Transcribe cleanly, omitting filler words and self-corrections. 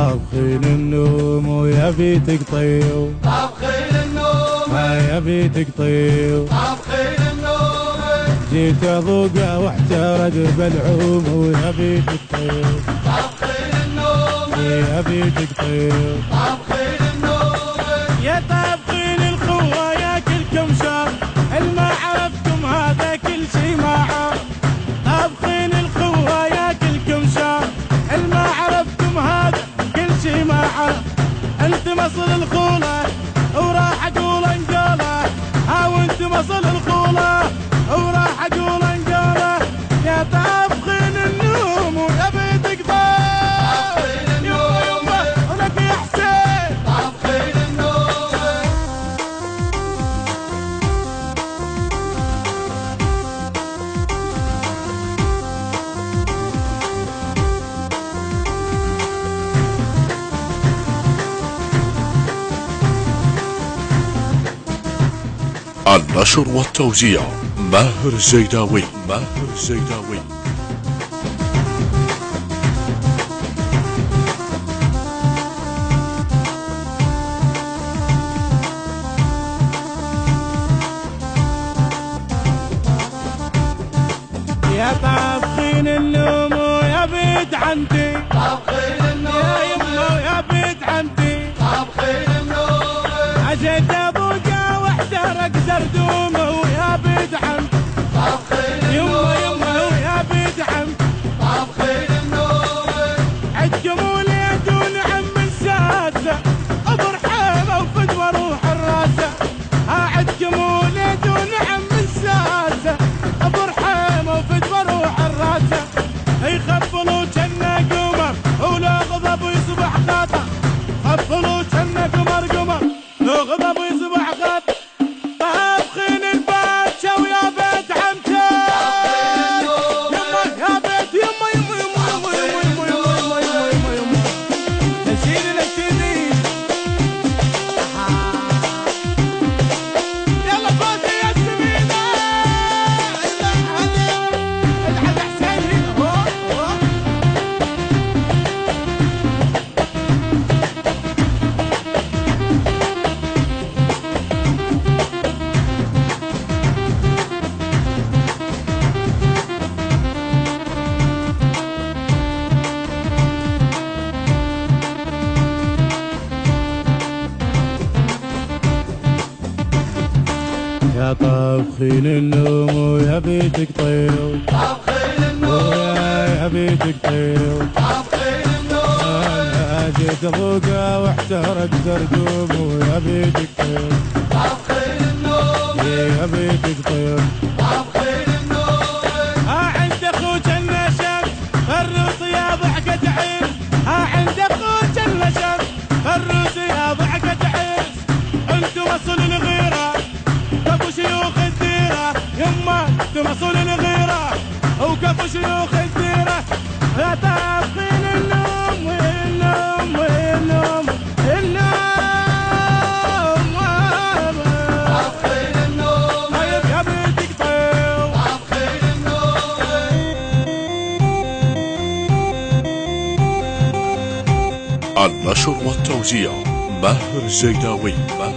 طابخين النوم ويا بيتك طيو، طابخين النوم يا بيتك طيو، طابخين النوم جيت اذوقه واحترق بالعوم ويا بيتك طيو، طابخين النوم يا بيتك طيو، طابخين النوم يا طابخين الخوة يا كلكم شر، الما عرفتم هذا كل شي ما عرف. طابخين الخوة يا كلكم شر، الما عرفتم هذا كل شي ما عرف. انت مصل الخولة وراح اقول انقاله، وانت مصل الخولة وراح اقول انقاله. يا طابخين النوم ويا بيتك طيب، يما يما ولك يا حسين. طابخين النوم النشر والتوزيع ماهر الزيداوي. ماهر الزيداوي. يا طابخين النوم ويا بيت عمتي، طابخين النوم يا يما ويا بيت عمتي، طابخين النوم اجيت ابوقه واحترق زردومه ويا بيت عمتي، طابخين يما النوم يما ويا بيت عمتي. طابخين النوم عدكم وليدون عم السادسه برحمه وفدوه روح الراسه. عدكم وليدون عم السادسه برحمه وفدوه روح الراسه. يخفلوا جنة قمر ولو غضب يصبح خطر، خفلوا جنة قمر قمر لو غضب يصبح خطر. طابخين الباتشا ويا بيت عمتي، يما يا بيت يما يما يما يما يما يما يما يما يما. نشيدي نشيدي يلا فوزي يا سمينة. الحد حسين هنا هو. يا طابخين النوم ويا بيتك طيو، طابخين النوم يا بيتك طيو. طابخين النوم انا جيت ابوقه واحترق زردوم ويا بيتك طيو، طابخين النوم يا بيتك طيو. طابخين النوم عند اخوك النشم الروس يا ضحكة عين، عند اخوك النشم الروس يا ضحكة عين. انتم اصل الغيرة كفو شيوخ الديرة، يما انتم اصل الغيرة وكفو شيوخ الديرة. يا طابخين النوم والنوم والنوم النوم. طابخين النوم طيب يا بيتك طيب. طابخين النوم النشر والتوزيع ماهر الزيداوي. ماهر